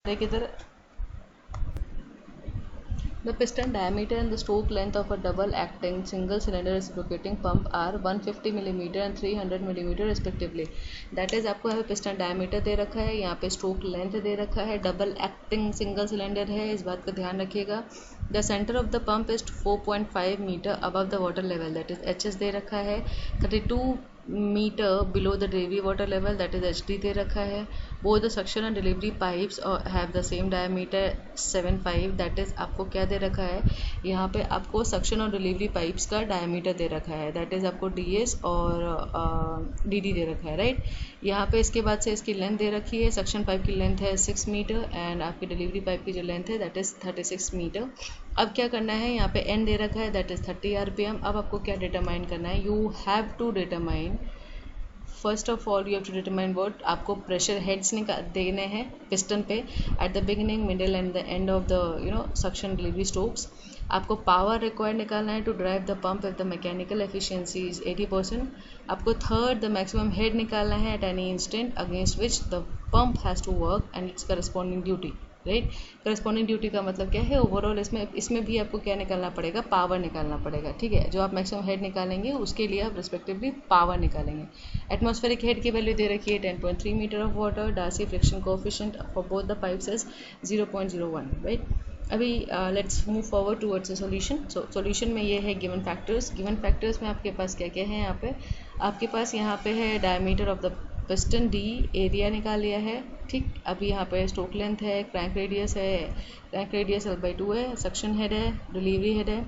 किधर The piston diameter and the stroke length of a double-acting single-cylinder reciprocating pump are 150 mm and 300 mm respectively. That is आपको यहाँ पे piston diameter दे रखा है, यहाँ पे stroke length दे रखा है, double acting single cylinder है, इस बात का ध्यान रखिएगा. The center of the pump is 4.5 meter above the water level, that is HS दे रखा है. 32 meter below the delivery water level, that is HD दे रखा है. Both the suction and delivery pipes have the same diameter 7.5, that is आपको क्या दे रखा है, यहाँ पे आपको सक्शन और डिलीवरी पाइप्स का डायमीटर दे रखा है, दैट इज़ आपको DS और DD दे रखा है, राइट. यहाँ पे इसके बाद से इसकी लेंथ दे रखी है. सक्शन पाइप की लेंथ है 6 मीटर एंड आपकी डिलीवरी पाइप की जो लेंथ है दैट इज़ 36 मीटर. अब क्या करना है, यहाँ पे N दे रखा है दैट इज़ 30 RPM. अब आपको क्या डिटरमाइन करना है, you have to determine first of all you have to determine what, आपको प्रेशर हेड्स देने हैं पिस्टन पे at the beginning, middle and the end of the suction delivery strokes. आपको पावर रिक्वायर्ड निकालना है to drive the pump if the mechanical efficiency is 80%. आपको third the maximum head निकालना है at any instant against which the pump has to work and its corresponding duty, right. Corresponding duty का मतलब क्या है, overall इसमें भी आपको क्या निकालना पड़ेगा, पावर निकालना पड़ेगा, ठीक है. जो आप मैक्सिमम हेड निकालेंगे उसके लिए आप रिस्पेक्टिवली पावर निकालेंगे. एटमॉस्फेरिक हेड की वैल्यू दे रखी है 10.3 metre of water. Darcy friction coefficient for both the pipes is 0.01, right. अभी let's move forward towards the solution. Solution में ये है गिवन फैक्टर्स. गिवन फैक्टर्स में आपके पास क्या क्या है, यहाँ पे आपके पास यहाँ पे है diameter of the piston D, area निकाल लिया है, ठीक. अभी यहाँ पे स्ट्रोक लेंथ है, क्रैंक रेडियस है, क्रैंक रेडियस L/2 है, सक्शन हेड है, डिलीवरी हेड है,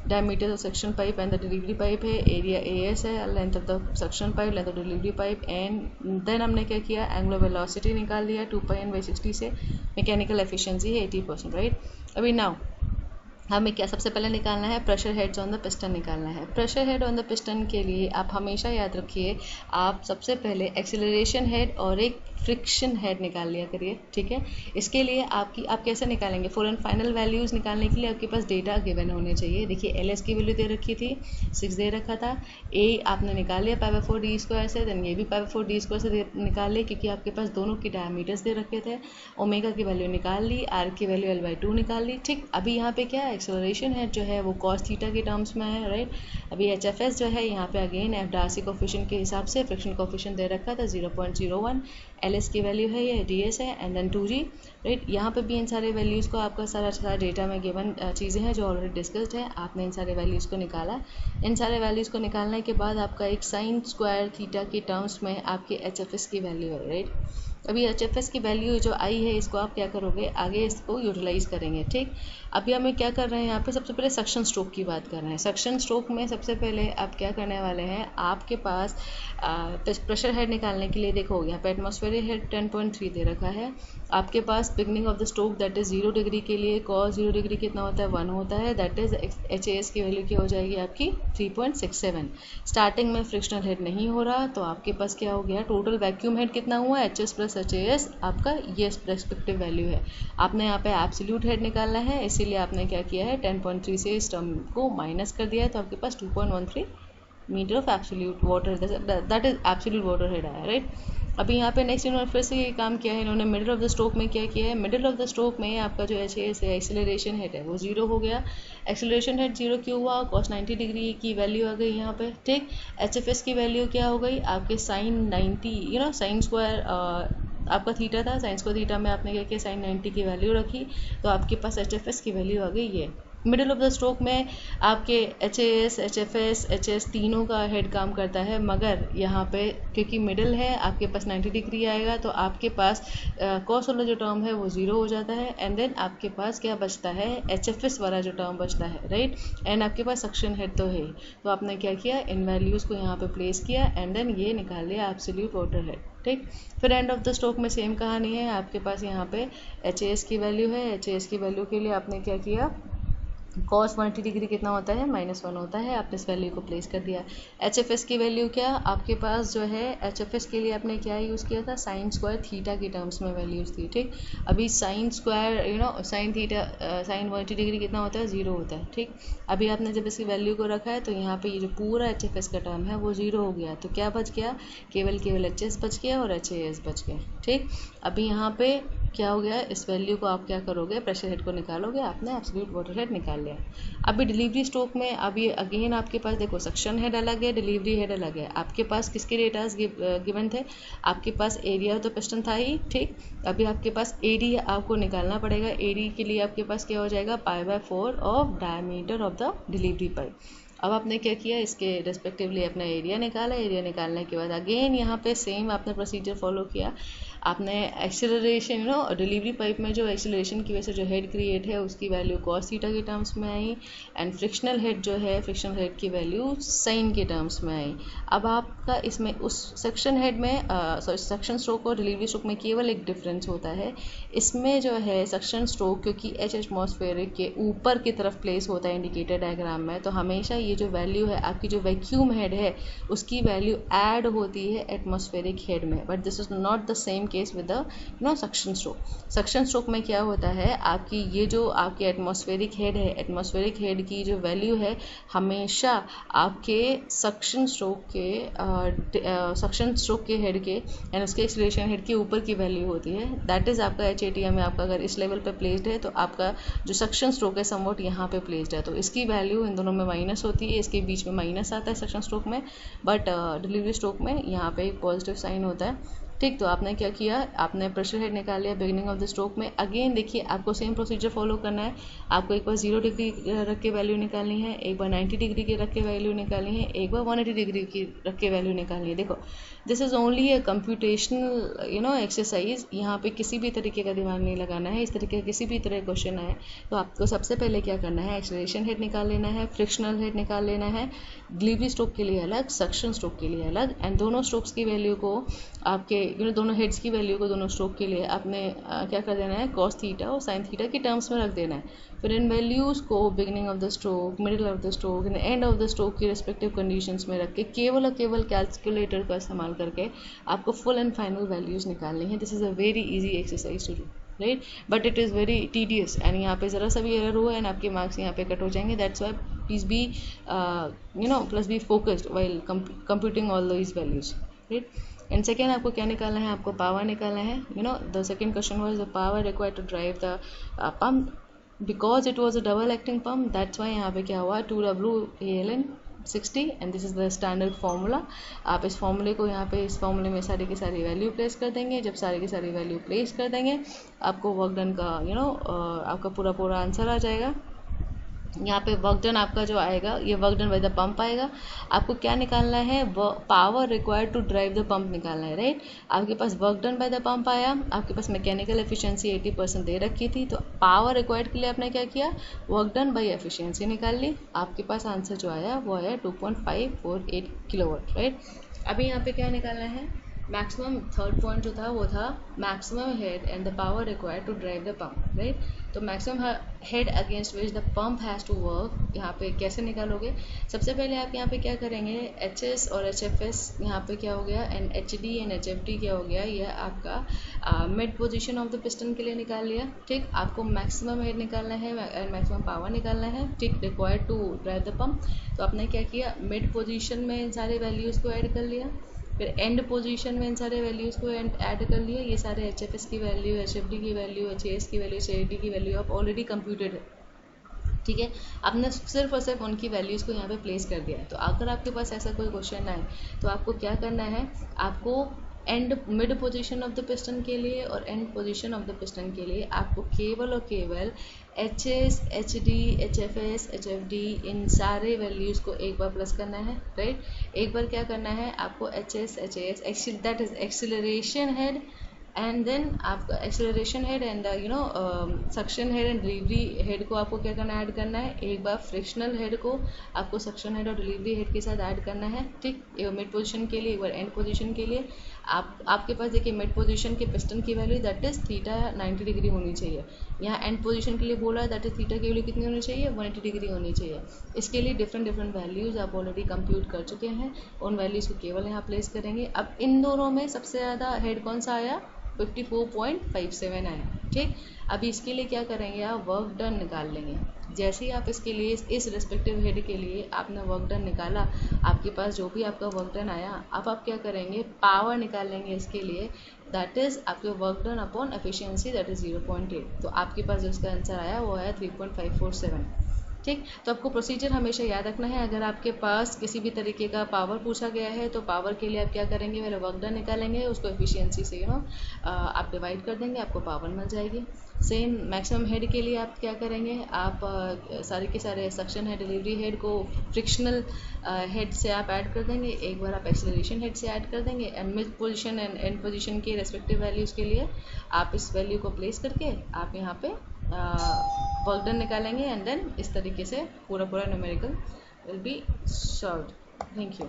diameter of suction pipe and the delivery pipe है, एरिया AS है, length of the suction pipe, length of delivery pipe and then हमने क्या किया, एंगुलर वेलोसिटी निकाल लिया 2πn/60 से. मैकेनिकल एफिशिएंसी है 80%, राइट. अभी नाउ हमें क्या सबसे पहले निकालना है, pressure heads on the piston निकालना है. Pressure head on the piston के लिए आप हमेशा याद रखिए, आप सबसे पहले एक्सेलरेशन हेड और एक फ्रिक्शन हेड निकाल लिया करिए, ठीक है. इसके लिए आप कैसे निकालेंगे, फुल एंड फाइनल वैल्यूज़ निकालने के लिए आपके पास डेटा गिवन होने चाहिए. देखिए LS की वैल्यू दे रखी थी 6 दे रखा था. A आपने निकाल लिया π/4d² से, देन ये भी π/4d² से निकाल लिया क्योंकि आपके पास दोनों की डायमीटर्स दे रखे थे. ओमेगा की वैल्यू निकाल ली, R की वैल्यू L/2 निकाल ली, ठीक. अभी यहाँ पे क्या है, एक्सेलरेशन हेड जो है वो cos थीटा के टर्म्स में है, राइट. अभी HFS जो है यहाँ पे अगेन F डार्सी कोफिशिएंट के हिसाब से फ्रिक्शन कोफिशिएंट दे रखा था 0.01. LS की वैल्यू है ये DS है एंड देन 2G, राइट. यहाँ पे भी इन सारे वैल्यूज़ को आपका सारा डेटा में गिवन चीज़ें हैं जो ऑलरेडी डिस्कस्ड है. आपने इन सारे वैल्यूज़ को निकाला. इन सारे वैल्यूज़ को निकालने के बाद आपका एक साइन स्क्वायर थीटा के टर्म्स में आपके HFS की वैल्यू है, राइट. अभी HFS की वैल्यू जो आई है इसको आप क्या करोगे, आगे इसको यूटिलाइज़ करेंगे, ठीक. अभी हमें क्या कर रहे हैं, यहाँ पे सबसे पहले सक्शन स्ट्रोक की बात कर रहे हैं. सक्शन स्ट्रोक में सबसे पहले आप क्या करने वाले हैं, आपके पास प्रेशर हेड निकालने के लिए देखो यहाँ पे एटमॉस्फेरिक हेड 10.3 दे रखा है. आपके पास beginning of the stroke that is 0 degree के लिए cos 0 डिग्री कितना होता है, 1 होता है, दैट इज़ HAS की वैल्यू क्या हो जाएगी आपकी 3.67. स्टार्टिंग में फ्रिक्शनल हेड नहीं हो रहा तो आपके पास क्या हो गया, टोटल वैक्यूम हेड कितना हुआ, HS + HAS आपका ये रेस्पेक्टिव वैल्यू है. आपने यहाँ पे एब्सोल्यूट हेड निकालना है, इसीलिए आपने क्या किया है 10.3 से इस टर्म को माइनस कर दिया है तो आपके पास 2.13 meter of absolute water that is absolute water head आया, राइट. अभी यहाँ पे नेक्स्ट इन्होंने फिर से ये काम किया है, इन्होंने मिडिल ऑफ द स्ट्रोक में क्या किया है, मिडिल ऑफ द स्ट्रोक में आपका जो HAS है एक्सेलरेशन हेड है वो 0 हो गया. एक्सेलरेशन हेड 0 क्यों हुआ, cos 90 डिग्री की वैल्यू आ गई यहाँ पे, ठीक. HFS की वैल्यू क्या हो गई आपके साइन 90, साइन स्क्वायर आपका थीटा था, साइन स्क्वायर थीटा में आपने क्या किया, साइन 90 की वैल्यू रखी तो आपके पास HFS की वैल्यू आ गई ये. मिडिल ऑफ द स्ट्रोक में आपके HAS, HFS, HS तीनों का हेड काम करता है, मगर यहाँ पे क्योंकि मिडिल है आपके पास 90 डिग्री आएगा तो आपके पास cos वाला जो टर्म है वो 0 हो जाता है एंड देन आपके पास क्या बचता है, HFS वाला जो टर्म बचता है, राइट. एंड आपके पास सक्शन हेड तो है, तो आपने क्या किया, इन वैल्यूज़ को यहाँ पे प्लेस किया एंड देन ये निकाल लिया एब्सोल्यूट वाटर हेड, ठीक. फिर एंड ऑफ द स्ट्रोक में सेम कहानी है, आपके पास यहाँ पे HAS की वैल्यू है. HAS की वैल्यू के लिए आपने क्या किया, cos 180 डिग्री कितना होता है, -1 होता है, आपने इस वैल्यू को प्लेस कर दिया. HFS की वैल्यू क्या आपके पास जो है, HFS के लिए आपने क्या यूज़ किया था, साइन स्क्वायर थीटा के टर्म्स में वैल्यूज़ थी, ठीक. अभी sine square sine theta sine 180 degree कितना होता है, 0 होता है, ठीक. अभी आपने जब इसकी वैल्यू को रखा है तो यहाँ पे ये जो पूरा HFS का टर्म है वो 0 हो गया, तो क्या बच गया, केवल HS बच गया और HAS बच गया, ठीक. अभी यहाँ पे क्या हो गया, इस वैल्यू को आप क्या करोगे, प्रेशर हेड को निकालोगे, आपने एब्सोल्यूट वाटर हेड निकाल लिया। अभी डिलीवरी स्ट्रोक में अभी अगेन आपके पास देखो सक्शन हेड अलग है, डिलीवरी हेड अलग है। आपके पास किसके डेटास गिवन थे, आपके पास एरिया ऑफ द पिस्टन था ही, ठीक। अभी आपके पास एडी आपको निकालना पड़ेगा। एडी के लिए आपके पास क्या हो जाएगा, π/4 of diameter of the delivery pipe. अब आपने क्या किया, इसके रेस्पेक्टिवली अपना एरिया निकाला। एरिया निकालने के बाद अगेन यहाँ पे सेम आपने प्रोसीजर फॉलो किया। आपने एक्सेलरेशन डिलीवरी पाइप में जो एक्सेलरेशन की वजह से जो हेड क्रिएट है उसकी वैल्यू cos थीटा के टर्म्स में आई, एंड फ्रिक्शनल हेड जो है, फ्रिक्शनल हेड की वैल्यू साइन के टर्म्स में आई। अब आपका इसमें उस सक्शन हेड में सक्शन स्ट्रोक और डिलीवरी स्ट्रोक में केवल एक डिफरेंस होता है। इसमें जो है सक्शन स्ट्रोक क्योंकि एच एटमॉस्फेरिक के ऊपर की तरफ प्लेस होता है इंडिकेटर डायग्राम में, तो हमेशा ये जो वैल्यू है आपकी जो वैक्यूम हेड है उसकी वैल्यू ऐड होती है एटमॉस्फेरिक हेड में। But this is not the same case with the suction stroke. Suction stroke में क्या होता है, आपकी ये जो आपकी एटमॉस्फेरिक हेड है, एटमॉस्फेरिक हेड की जो वैल्यू है हमेशा आपके सक्शन स्ट्रोक के हेड के एंड उसके एक्सीलरेशन हेड के ऊपर की वैल्यू होती है। दैट इज आपका HATM में आपका अगर इस लेवल पे प्लेस्ड है तो आपका जो सक्शन स्ट्रोक है समवॉट यहाँ पे प्लेस्ड है, तो इसकी वैल्यू इन दोनों में माइनस होती है, इसके बीच में माइनस आता है सक्शन स्ट्रोक में, बट डिलीवरी स्ट्रोक में यहाँ पे एक पॉजिटिव साइन होता है, ठीक। तो आपने क्या किया, आपने प्रेशर हेड निकाल लिया बिगिनिंग ऑफ द स्ट्रोक में। अगेन देखिए आपको सेम प्रोसीजर फॉलो करना है। आपको एक बार 0 डिग्री रख के वैल्यू निकालनी है, एक बार 90 डिग्री की रख के वैल्यू निकालनी है, एक बार 180 डिग्री की रख के वैल्यू निकालनी है। देखो this is only a computational exercise, यहाँ पे किसी भी तरीके का दिमाग नहीं लगाना है। इस तरीके का किसी भी तरह क्वेश्चन आए तो आपको सबसे पहले क्या करना है, एक्सेलरेशन हेड निकाल लेना है, फ्रिक्शनल हेड निकाल लेना है, डिलीवरी स्ट्रोक के लिए अलग, सक्शन स्ट्रोक के लिए अलग, एंड दोनों स्ट्रोक्स की वैल्यू को आपके दोनों हेड्स की वैल्यू को दोनों स्ट्रोक के लिए आपने क्या कर देना है, cos थीटा और sin थीटा के टर्म्स में रख देना है। फिर इन वैल्यूज़ को beginning of the stroke, middle of the stroke and and of the stroke की रिस्पेक्टिव कंडीशंस में रख के केवल और केवल कैलकुलेटर का इस्तेमाल करके आपको फुल एंड फाइनल वैल्यूज़ निकालनी है। This is a very easy exercise to do, right, but it is very tedious and यहाँ पे ज़रा सा भी एरर हुआ एंड आपके मार्क्स यहाँ पे कट हो जाएंगे। That's why please be plus be focused while computing all these values, right. And second आपको क्या निकालना है, आपको पावर निकालना है। The second question was the power required to drive the pump because it was a double acting pump, that's why यहाँ पे क्या हुआ 2W ALN60 and this is the standard formula. आप इस फार्मूले को यहाँ पे इस फार्मूले में सारी की सारी वैल्यू प्लेस कर देंगे। जब सारी की सारी वैल्यू प्लेस कर देंगे आपको वर्क डन का आपका पूरा आंसर आ जाएगा। यहाँ पे वर्क डन आपका जो आएगा ये work done by the pump आएगा। आपको क्या निकालना है, power required to drive the pump निकालना है, राइट। आपके पास work done by the pump आया, आपके पास मैकेनिकल एफिशिएंसी 80% दे रखी थी, तो पावर रिक्वायर्ड के लिए आपने क्या किया, वर्क डन बाय एफिशिएंसी निकाल ली। आपके पास आंसर जो आया वो आया 2.548 किलोवाट, राइट। अभी यहाँ पे क्या निकालना है, मैक्सिमम थर्ड पॉइंट जो था वो था maximum head and the power required to drive the pump, right. तो maximum head against which the pump has to work यहाँ पे कैसे निकालोगे, सबसे पहले आप यहाँ पे क्या करेंगे, HS और HFS यहाँ पे क्या हो गया एंड HD एंड HFD क्या हो गया, यह आपका mid position of the piston के लिए निकाल लिया, ठीक। आपको मैक्सिमम हेड निकालना है एंड मैक्सिमम पावर निकालना है, ठीक, required to drive the pump. तो आपने क्या किया, मिड पोजीशन में इन सारे वैल्यूज़ को ऐड कर लिया, फिर एंड पोजीशन में इन सारे वैल्यूज़ को ऐड कर लिया। ये सारे HFS की वैल्यू, HFD की वैल्यू, HAS की वैल्यू, HAT की वैल्यू आप ऑलरेडी कंप्यूटेड है, ठीक है। आपने सिर्फ और सिर्फ उनकी वैल्यूज़ को यहाँ पे प्लेस कर दिया है। तो अगर आपके पास ऐसा कोई क्वेश्चन आए तो आपको क्या करना है, आपको and mid position of the piston के लिए और and position of the piston के लिए आपको केवल और केवल HS, HD, HFS, HFD इन सारे वैल्यूज़ को एक बार प्लस करना है, राइट। एक बार क्या करना है आपको HS, HAS that is acceleration head and then आपका acceleration head and suction head and delivery head को आपको क्या करना है, ऐड करना है। एक बार फ्रिक्शनल हेड को आपको सक्शन हेड और डिलीवरी हेड के साथ ऐड करना है, ठीक। मिड पोजीशन के लिए, एक बार एंड पोजीशन के लिए आपके पास देखिए मिड पोजीशन के पिस्टन की value that is theta 90 degree होनी चाहिए। यहाँ एंड पोजीशन के लिए बोला दैट इज थीटा की वैल्यू कितनी होनी चाहिए, 180 डिग्री होनी चाहिए। इसके लिए डिफरेंट वैल्यूज़ आप ऑलरेडी कंप्यूट कर चुके हैं, उन वैल्यूज़ को केवल यहाँ प्लेस करेंगे। अब इन दोनों में सबसे ज़्यादा हेड कौन सा आया, 54.57 आया, ठीक। अभी इसके लिए क्या करेंगे, आप वर्क डन निकाल लेंगे। जैसे ही आप इसके लिए इस रिस्पेक्टिव हेड के लिए आपने वर्क डन निकाला, आपके पास जो भी आपका वर्क डन आया, अब आप क्या करेंगे, पावर निकाल लेंगे इसके लिए दैट इज़ आपके work done upon efficiency that is 0.8। तो आपके पास जो इसका आंसर आया वो है 3.547। ठीक, तो आपको प्रोसीजर हमेशा याद रखना है। अगर आपके पास किसी भी तरीके का पावर पूछा गया है तो पावर के लिए आप क्या करेंगे, पहले वर्क डन निकालेंगे, उसको एफिशिएंसी से आप डिवाइड कर देंगे, आपको पावर मिल जाएगी। सेम मैक्सिमम हेड के लिए आप क्या करेंगे, आप सारे के सारे सक्शन हेड, डिलीवरी हेड को फ्रिक्शनल हेड से आप ऐड कर देंगे, एक बार आप एक्सेलरेशन हेड से ऐड कर देंगे, and mid position and and position के रेस्पेक्टिव वैल्यूज़ के लिए आप इस वैल्यू को प्लेस करके आप यहाँ पे वर्क डन निकालेंगे, एंड देन इस तरीके से पूरा numerical will be solved. Thank you.